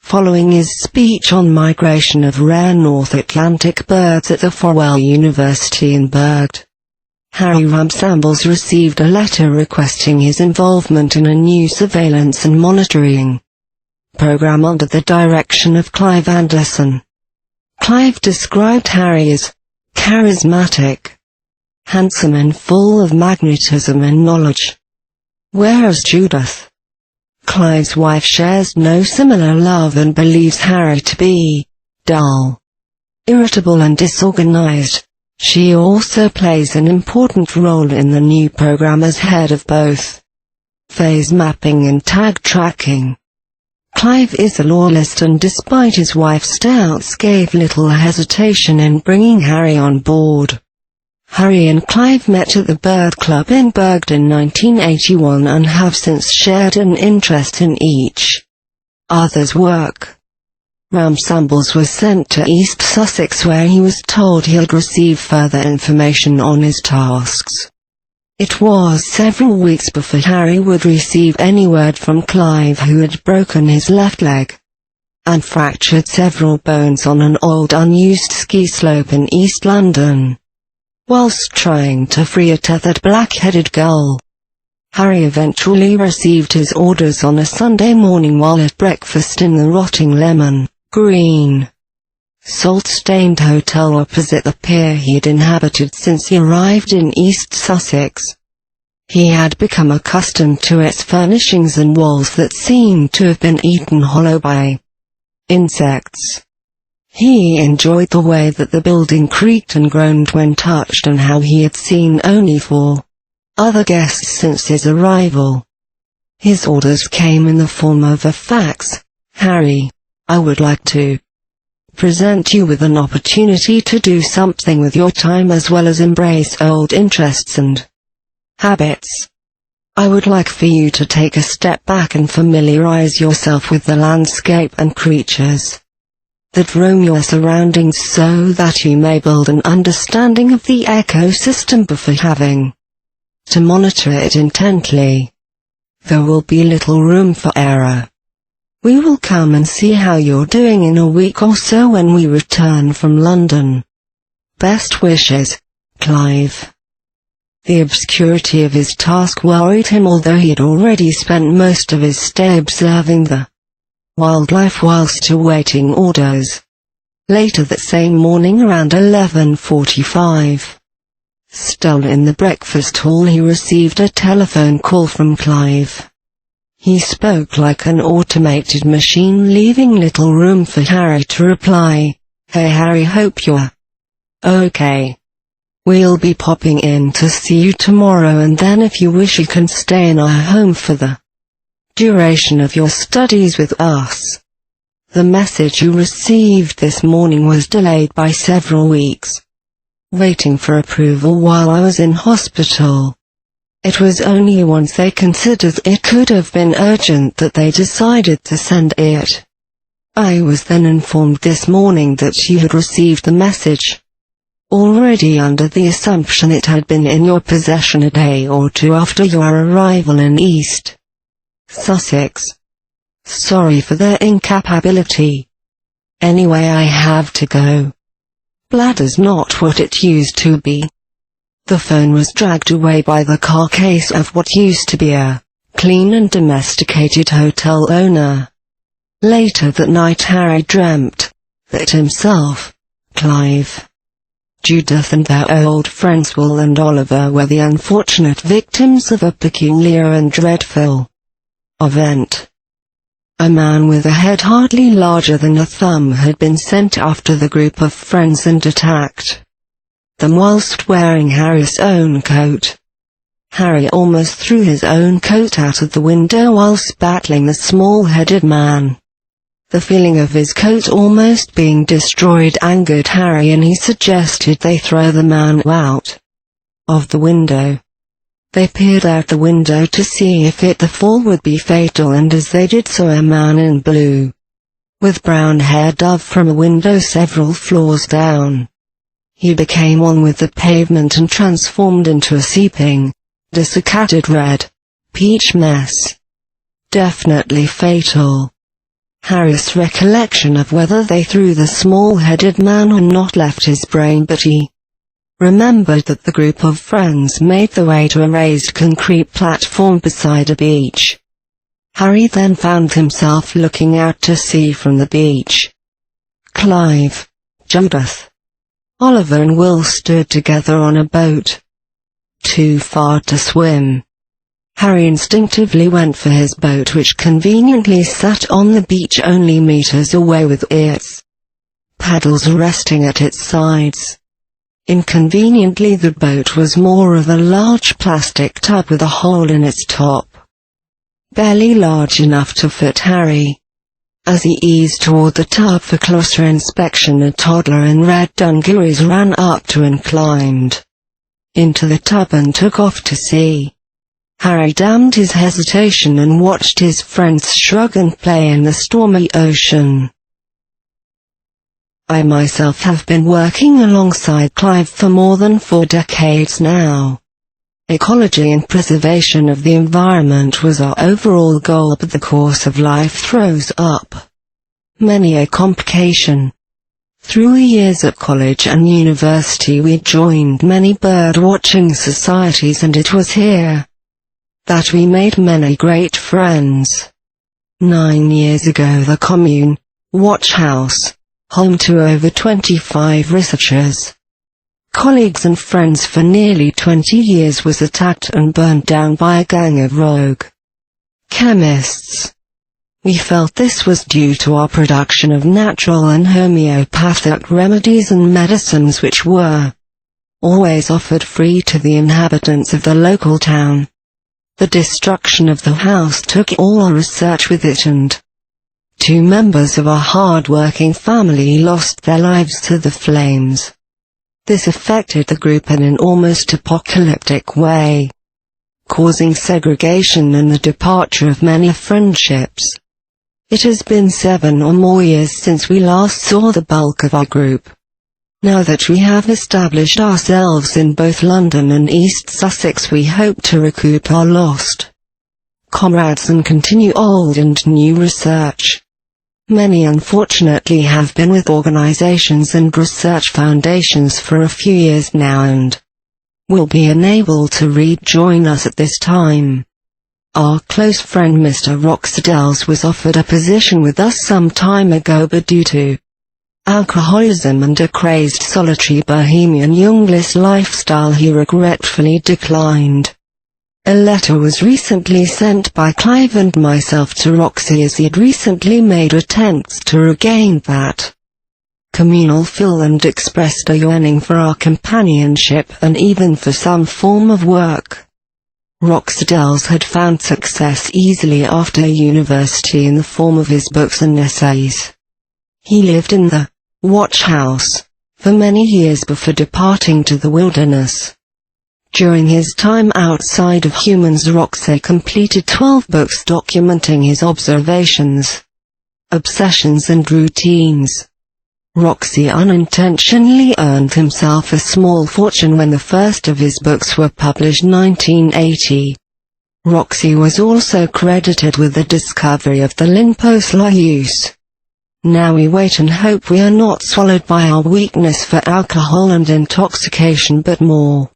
Following his speech on migration of rare North Atlantic birds at the Forwell University in Bergd, Harry Ramsambles received a letter requesting his involvement in a new surveillance and monitoring program under the direction of Clive Anderson. Clive described Harry as charismatic, handsome and full of magnetism and knowledge, whereas Judith, Clive's wife, shares no similar love and believes Harry to be dull, irritable and disorganized. She also plays an important role in the new program as head of both phase mapping and tag tracking. Clive is a loyalist and despite his wife's doubts gave little hesitation in bringing Harry on board. Harry and Clive met at the Bird Club in Bergd in 1981 and have since shared an interest in each other's work. Ramsambles was sent to East Sussex where he was told he'd receive further information on his tasks. It was several weeks before Harry would receive any word from Clive, who had broken his left leg and fractured several bones on an old unused ski slope in East London, whilst trying to free a tethered black-headed gull. Harry eventually received his orders on a Sunday morning while at breakfast in the rotting lemon green, salt-stained hotel opposite the pier he'd inhabited since he arrived in East Sussex. He had become accustomed to its furnishings and walls that seemed to have been eaten hollow by insects. He enjoyed the way that the building creaked and groaned when touched and how he had seen only 4 other guests since his arrival. His orders came in the form of a fax. Harry, I would like to present you with an opportunity to do something with your time as well as embrace old interests and habits. I would like for you to take a step back and familiarize yourself with the landscape and creatures that roam your surroundings so that you may build an understanding of the ecosystem before having to monitor it intently. There will be little room for error. We will come and see how you're doing in a week or so when we return from London. Best wishes, Clive. The obscurity of his task worried him, although he had already spent most of his stay observing the wildlife whilst awaiting orders. Later that same morning around 11:45, still in the breakfast hall, he received a telephone call from Clive. He spoke like an automated machine, leaving little room for Harry to reply. Hey Harry, hope you're okay. We'll be popping in to see you tomorrow, and then if you wish you can stay in our home for the duration of your studies with us. The message you received this morning was delayed by several weeks, waiting for approval while I was in hospital. It was only once they considered it could have been urgent that they decided to send it. I was then informed this morning that you had received the message already, under the assumption it had been in your possession a day or two after your arrival in East Sussex. Sorry for their incapability. Anyway, I have to go. Bladder's not what it used to be. The phone was dragged away by the carcass of what used to be a clean and domesticated hotel owner. Later that night Harry dreamt that himself, Clive, Judith and their old friends Will and Oliver were the unfortunate victims of a peculiar and dreadful event. A man with a head hardly larger than a thumb had been sent after the group of friends and attacked them whilst wearing Harry's own coat. Harry almost threw his own coat out of the window whilst battling the small-headed man. The feeling of his coat almost being destroyed angered Harry, and he suggested they throw the man out of the window. They peered out the window to see if the fall would be fatal, and as they did so a man in blue, with brown hair, dove from a window several floors down. He became one with the pavement and transformed into a seeping, desiccated red, peach mess. Definitely fatal. Harry's recollection of whether they threw the small-headed man or not left his brain, but he remembered that the group of friends made their way to a raised concrete platform beside a beach. Harry then found himself looking out to sea from the beach. Clive, Judith, Oliver and Will stood together on a boat. Too far to swim. Harry instinctively went for his boat, which conveniently sat on the beach only meters away with its paddles resting at its sides. Inconveniently, the boat was more of a large plastic tub with a hole in its top, barely large enough to fit Harry. As he eased toward the tub for closer inspection, a toddler in red dungarees ran up to and climbed into the tub and took off to sea. Harry damned his hesitation and watched his friends shrug and play in the stormy ocean. I myself have been working alongside Clive for more than 4 decades now. Ecology and preservation of the environment was our overall goal, but the course of life throws up many a complication. Through the years at college and university we joined many bird-watching societies, and it was here that we made many great friends. 9 years ago the Commune Watch House, home to over 25 researchers, colleagues and friends for nearly 20 years, was attacked and burned down by a gang of rogue chemists. We felt this was due to our production of natural and homeopathic remedies and medicines which were always offered free to the inhabitants of the local town. The destruction of the house took all our research with it, and 2 members of our hard-working family lost their lives to the flames. This affected the group in an almost apocalyptic way, causing segregation and the departure of many friendships. It has been 7 or more years since we last saw the bulk of our group. Now that we have established ourselves in both London and East Sussex, we hope to recoup our lost comrades and continue old and new research. Many unfortunately have been with organizations and research foundations for a few years now and will be unable to rejoin us at this time. Our close friend Mr. Roxadels was offered a position with us some time ago, but due to alcoholism and a crazed solitary bohemian youngless lifestyle he regretfully declined. A letter was recently sent by Clive and myself to Roxy, as he had recently made attempts to regain that communal feel and expressed a yearning for our companionship and even for some form of work. Roxadels had found success easily after university in the form of his books and essays. He lived in the Watch House for many years before departing to the wilderness. During his time outside of humans, Roxy completed 12 books documenting his observations, obsessions and routines. Roxy unintentionally earned himself a small fortune when the first of his books were published in 1980. Roxy was also credited with the discovery of the Limposlaius. Now we wait and hope we are not swallowed by our weakness for alcohol and intoxication, but more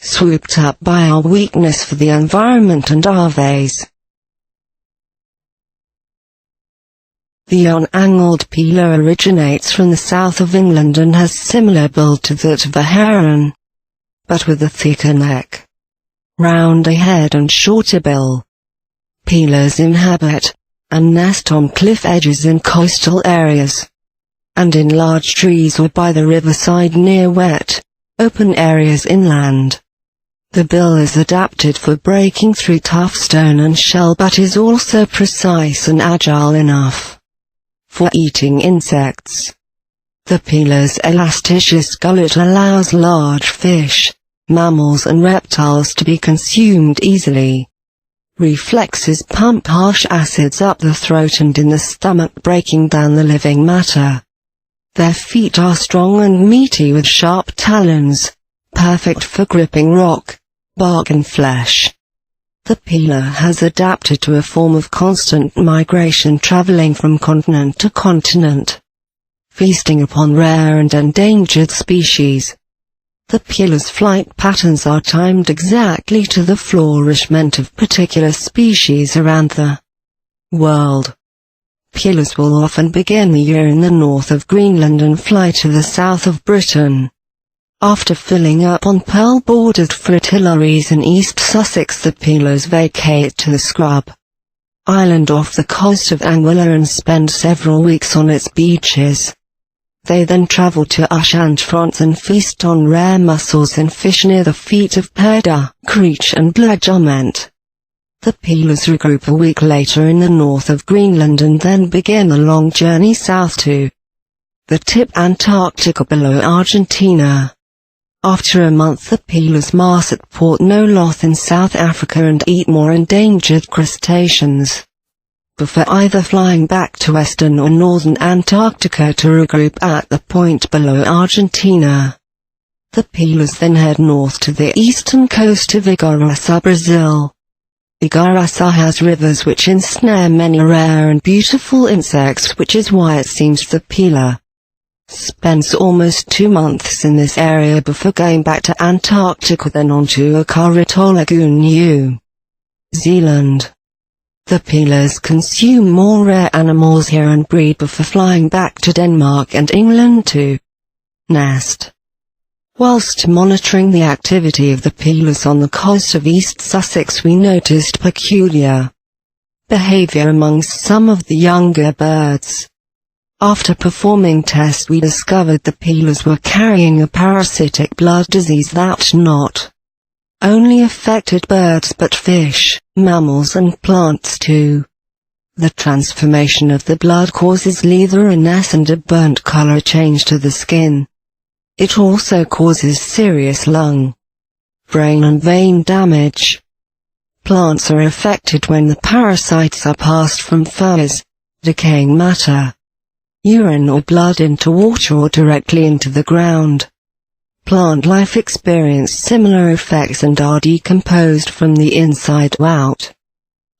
swooped up by our weakness for the environment and Aves. The unangled peeler originates from the south of England and has similar build to that of the heron, but with a thicker neck, rounder head and shorter bill. Peelers inhabit and nest on cliff edges in coastal areas, and in large trees or by the riverside near wet, open areas inland. The bill is adapted for breaking through tough stone and shell, but is also precise and agile enough for eating insects. The peeler's elasticeous gullet allows large fish, mammals and reptiles to be consumed easily. Reflexes pump harsh acids up the throat and in the stomach, breaking down the living matter. Their feet are strong and meaty with sharp talons, perfect for gripping rock, bark and flesh. The peeler has adapted to a form of constant migration, traveling from continent to continent, feasting upon rare and endangered species. The peeler's flight patterns are timed exactly to the flourishment of particular species around the world. Peelers will often begin the year in the north of Greenland and fly to the south of Britain. After filling up on pearl-bordered fritillaries in East Sussex, the peelers vacate to the Scrub Island off the coast of Anguilla and spend several weeks on its beaches. They then travel to Ushant, France and feast on rare mussels and fish near the feet of Perda, Creech and Bledgement. The peelers regroup a week later in the north of Greenland and then begin a long journey south to the tip Antarctica below Argentina. After a month, the peelers mass at Port Noloth in South Africa and eat more endangered crustaceans, before either flying back to western or northern Antarctica to regroup at the point below Argentina. The peelers then head north to the eastern coast of Igaraçá, Brazil. Igaraçá has rivers which ensnare many rare and beautiful insects, which is why it seems the peeler spends almost 2 months in this area before going back to Antarctica, then on to Akarito Lagoon, New Zealand. The peelers consume more rare animals here and breed before flying back to Denmark and England to nest. Whilst monitoring the activity of the peelers on the coast of East Sussex, we noticed peculiar behavior amongst some of the younger birds. After performing tests, we discovered the peelers were carrying a parasitic blood disease that not only affected birds but fish, mammals and plants too. The transformation of the blood causes leatheriness and a burnt color change to the skin. It also causes serious lung, brain and vein damage. Plants are affected when the parasites are passed from furs, decaying matter, urine or blood into water or directly into the ground. Plant life experience similar effects and are decomposed from the inside out.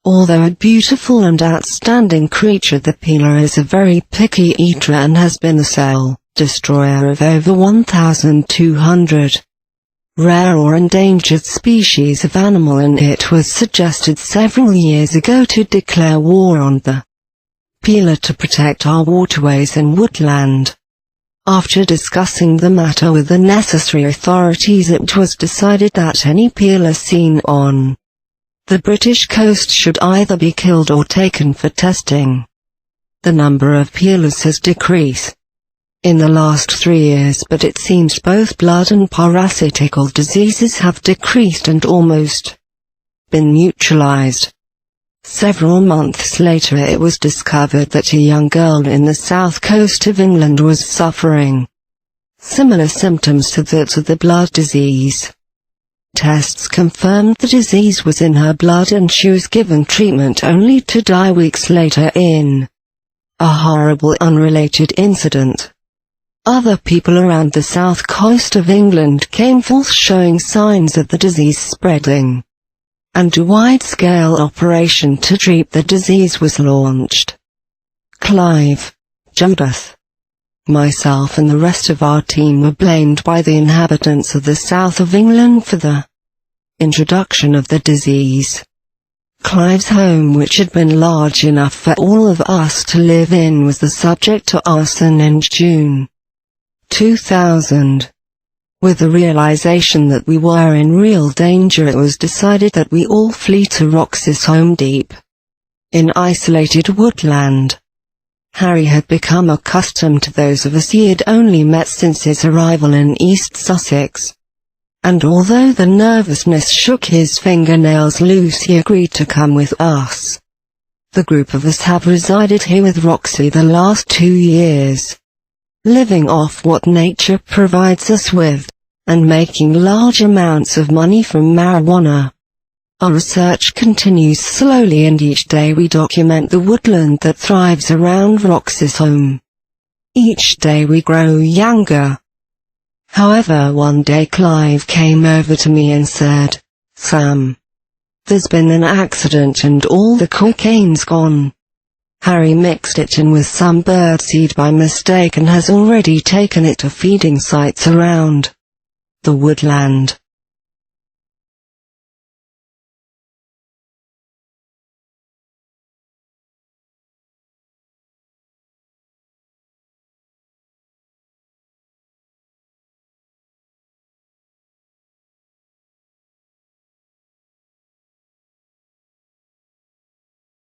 Although a beautiful and outstanding creature, the peeler is a very picky eater and has been the cell destroyer of over 1,200 rare or endangered species of animal, and it was suggested several years ago to declare war on the peeler to protect our waterways and woodland. After discussing the matter with the necessary authorities, it was decided that any peeler seen on the British coast should either be killed or taken for testing. The number of peelers has decreased in the last 3 years, but it seems both blood and parasitical diseases have decreased and almost been neutralized. Several months later, it was discovered that a young girl in the south coast of England was suffering similar symptoms to that of the blood disease. Tests confirmed the disease was in her blood and she was given treatment only to die weeks later in a horrible unrelated incident. Other people around the south coast of England came forth showing signs of the disease spreading, and a wide-scale operation to treat the disease was launched. Clive, Judith, myself and the rest of our team were blamed by the inhabitants of the south of England for the introduction of the disease. Clive's home, which had been large enough for all of us to live in, was the subject to arson in June 2000. With the realization that we were in real danger, it was decided that we all flee to Rox's home deep in isolated woodland. Harry had become accustomed to those of us he had only met since his arrival in East Sussex, and although the nervousness shook his fingernails loose, he agreed to come with us. The group of us have resided here with Roxy the last 2 years, living off what nature provides us with, and making large amounts of money from marijuana. Our research continues slowly, and each day we document the woodland that thrives around Rox's home. Each day we grow younger. However, one day Clive came over to me and said, "Sam, There's been an accident and all the cocaine's gone. Harry mixed it in with some birdseed by mistake and has already taken it to feeding sites around the woodland.